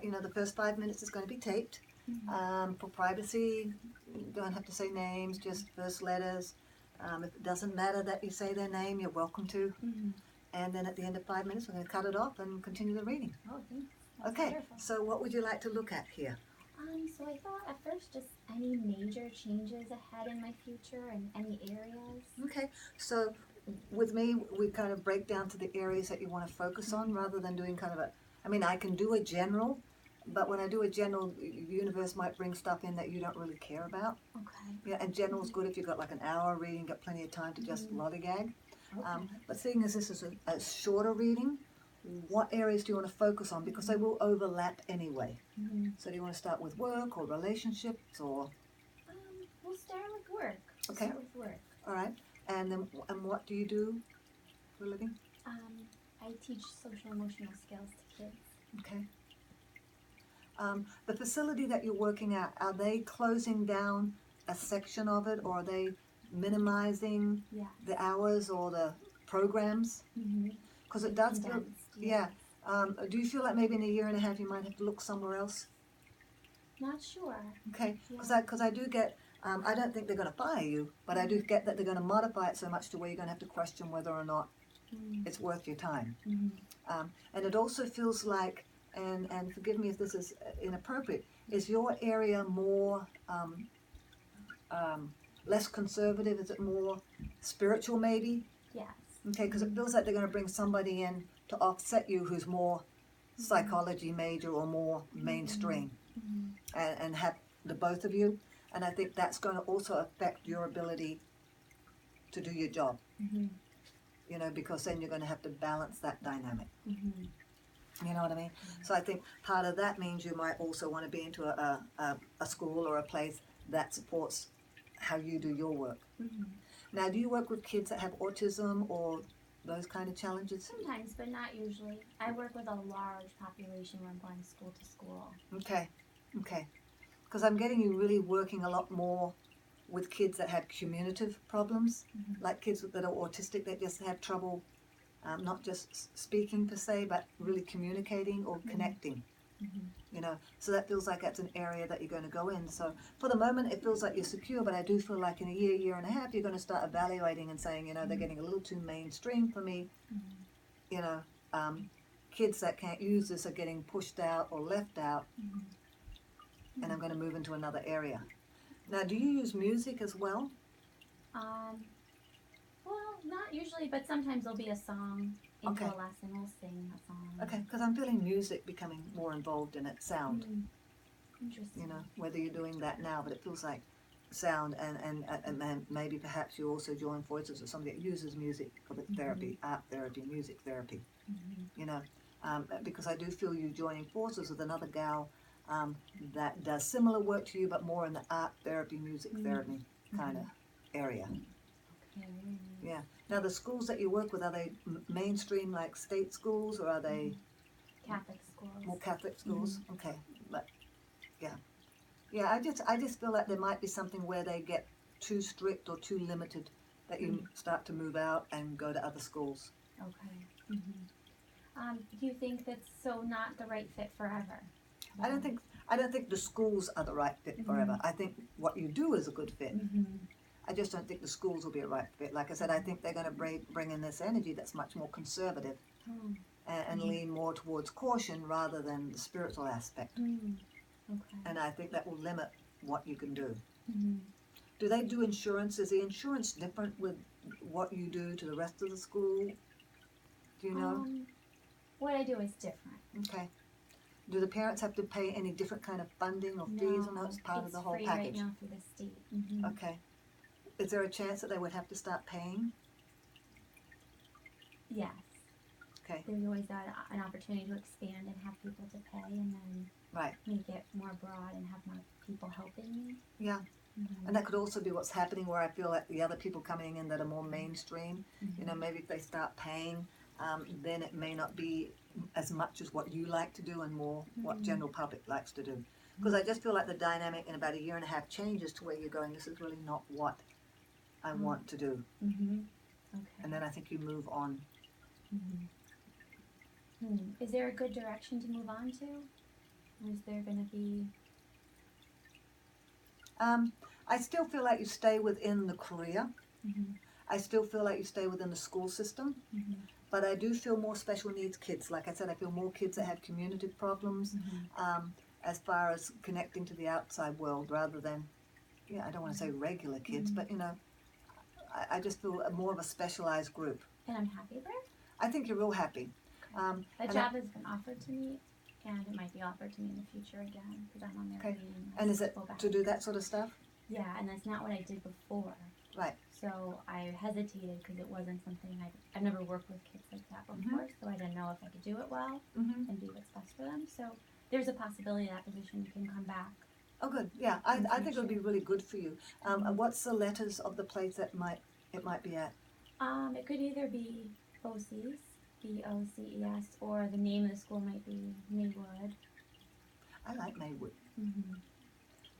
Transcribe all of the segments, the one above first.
You know, the first 5 minutes is going to be taped. For privacy, you don't have to say names, just first letters. If it doesn't matter that you say their name, you're welcome to. And then at the end of 5 minutes, we're going to cut it off and continue the reading. Oh, thanks. That's Okay, wonderful. so what would you like to look at here? So I thought at first just any major changes ahead in my future and any areas. Okay, so with me, we kind of break down to the areas that you want to focus on rather than doing kind of a, I mean, I can do a general, but when I do a general, the universe might bring stuff in that you don't really care about. Okay. Yeah, and general's good if you've got like an hour reading, got plenty of time to just lollygag. Okay. But seeing as this is a shorter reading, what areas do you want to focus on? Because they will overlap anyway. So do you want to start with work or relationships or? We'll start with work. Okay. Start with work. All right. And then, and what do you do for a living? I teach social emotional skills to kids. Okay. The facility that you're working at, are they closing down a section of it, or are they minimizing Yes. the hours or the programs? Because it does feel, Condensed, yeah. yes. Do you feel like maybe in a year and a half you might have to look somewhere else? Not sure. Okay, because Yeah. I do get, I don't think they're going to fire you, but I do get that they're going to modify it so much to where you're going to have to question whether or not it's worth your time. And it also feels like, and forgive me if this is inappropriate, is your area more, less conservative? Is it more spiritual maybe? Yes. Okay, because it feels like they're going to bring somebody in to offset you who's more psychology major or more mainstream, and have the both of you. And I think that's going to also affect your ability to do your job. You know, because then you're going to have to balance that dynamic. You know what I mean? So I think part of that means you might also want to be into a school or a place that supports how you do your work. Now, do you work with kids that have autism or those kind of challenges? Sometimes, but not usually. I work with a large population where I'm going school to school. Okay, okay. Because I'm getting you really working a lot more with kids that have communicative problems, like kids that are autistic that just have trouble not just speaking per se, but really communicating or connecting. You know, so that feels like that's an area that you're going to go in. So for the moment, it feels like you're secure, but I do feel like in a year, year and a half, you're going to start evaluating and saying, you know, they're getting a little too mainstream for me. You know, kids that can't use this are getting pushed out or left out, and I'm going to move into another area. Now, do you use music as well? Well, not usually, but sometimes there'll be a song into Okay. a lesson. We'll sing a song. Okay, because I'm feeling music becoming more involved in it, sound. Interesting. You know, whether you're doing that now, but it feels like sound, and maybe perhaps you also join forces with somebody that uses music for the therapy, art therapy, music therapy. You know, because I do feel you joining forces with another gal that does similar work to you, but more in the art therapy, music therapy kind of area. Okay. Yeah. Now, the schools that you work with, are they mainstream, like state schools, or are they Catholic schools. more Catholic schools? Okay, but yeah, I just feel like there might be something where they get too strict or too limited, that you start to move out and go to other schools. Okay. Do you think that's so not the right fit forever? I don't think the schools are the right fit forever. I think what you do is a good fit. I just don't think the schools will be a right fit. Like I said, I think they're going to bring in this energy that's much more conservative and lean more towards caution rather than the spiritual aspect. Okay. And I think that will limit what you can do. Do they do insurance? Is the insurance different with what you do to the rest of the school? Do you know? What I do is different. Okay. Do the parents have to pay any different kind of funding or fees, or no? It's part of the whole free package. right now through the state. Okay. Is there a chance that they would have to start paying? Yes. Okay. There's always an opportunity to expand and have people to pay, and then make it more broad and have more people helping me. Yeah. And that could also be what's happening, where I feel like the other people coming in that are more mainstream, you know, maybe if they start paying, then it may not be as much as what you like to do and more what general public likes to do. Because I just feel like the dynamic in about a year and a half changes to where you're going, this is really not what I want to do. Okay. And then I think you move on. Is there a good direction to move on to? Is there going to be... I still feel like you stay within the career. Mm-hmm. I still feel like you stay within the school system. Mm-hmm. But I do feel more special needs kids. Like I said, I feel more kids that have community problems Mm-hmm. as far as connecting to the outside world rather than, I don't want to say regular kids, but I just feel more of a specialized group. And I'm happy there? I think you're real happy. That job has been offered to me, and it might be offered to me in the future again because I'm on their waiting list. And is it to do that sort of stuff? Yeah, and that's not what I did before. Right. So I hesitated because it wasn't something I've never worked with kids like that before, so I didn't know if I could do it well and do what's best for them. So there's a possibility that position can come back. Oh, good. Yeah, I think it would be really good for you. And what's the letters of the place that it might be at? It could either be BOCES, BOCES, or the name of the school might be Maywood. I like Maywood. Mm-hmm.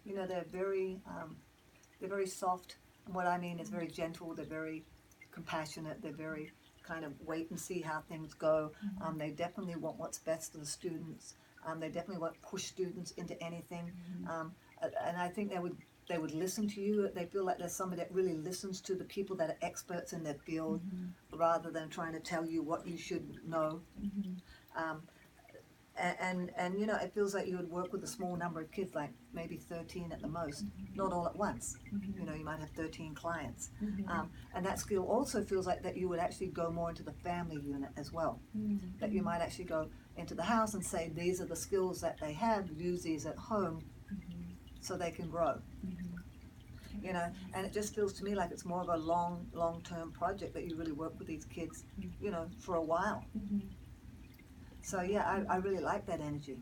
You know, they're very soft. And what I mean is very gentle. They're very compassionate. They're very kind of wait and see how things go. They definitely want what's best for the students. They definitely won't push students into anything. And I think they would listen to you. They feel like there's somebody that really listens to the people that are experts in their field rather than trying to tell you what you should know. And it feels like you would work with a small number of kids, like maybe 13 at the most, not all at once. You might have 13 clients. And that skill also feels like that you would actually go more into the family unit as well. That you might actually go into the house and say, these are the skills that they have, use these at home so they can grow. And it just feels to me like it's more of a long-term project that you really work with these kids, for a while. So yeah, I really like that energy.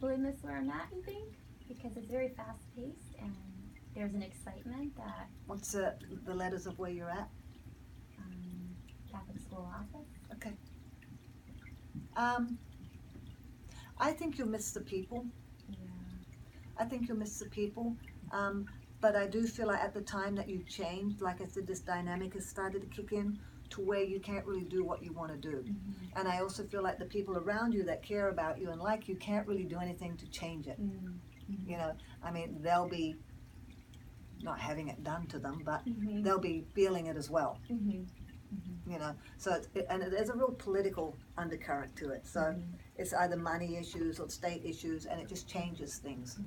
Will I miss where I'm at, you think? Because it's very fast-paced and there's an excitement that... What's the letters of where you're at? Catholic school office. Okay. I think you'll miss the people. Yeah. I think you'll miss the people. But I do feel like at the time that you changed, like I said, this dynamic has started to kick in to where you can't really do what you want to do. And I also feel like the people around you that care about you and like you can't really do anything to change it. I mean, they'll be not having it done to them, but they'll be feeling it as well. So there's a real political undercurrent to it. So it's either money issues or state issues, and it just changes things.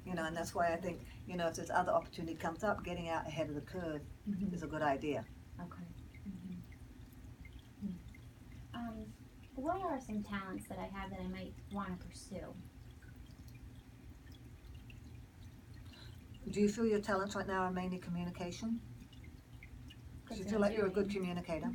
And that's why I think, if there's other opportunity comes up, getting out ahead of the curve is a good idea. Okay. What are some talents that I have that I might want to pursue? Do you feel your talents right now are mainly communication? Do you feel like you're a good communicator?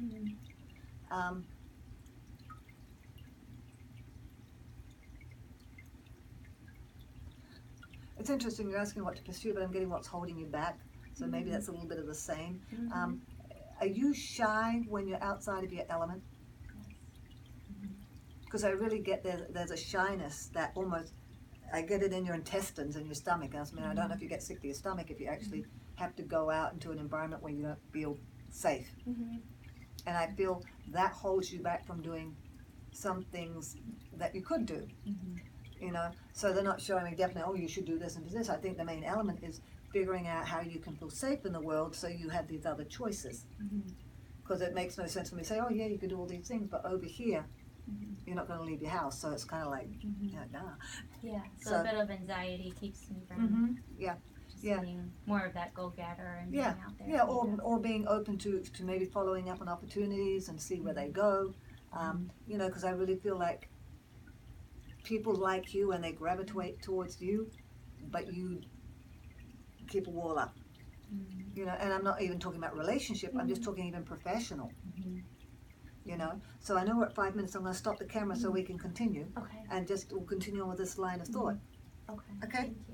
It's interesting you're asking what to pursue, but I'm getting what's holding you back. So maybe that's a little bit of the same. Are you shy when you're outside of your element? Because I really get there's a shyness that almost, I get it in your intestines and your stomach. I mean, I don't know if you get sick to your stomach if you actually have to go out into an environment where you don't feel safe. And I feel that holds you back from doing some things that you could do. So they're not showing me definitely, oh, you should do this and do this. I think the main element is figuring out how you can feel safe in the world so you have these other choices. Because it makes no sense for me to say, oh yeah, you can do all these things, but over here, you're not going to leave your house. So it's kind of like, nah. Yeah, so a bit of anxiety keeps me from being more of that go-getter and being out there. Yeah, or being open to maybe following up on opportunities and see where they go. Because I really feel like people like you and they gravitate towards you, but you keep a wall up. And I'm not even talking about relationship, I'm just talking even professional. So I know we're at 5 minutes, I'm going to stop the camera so we can continue. Okay. And we'll continue on with this line of thought. Okay. Okay? Thank you.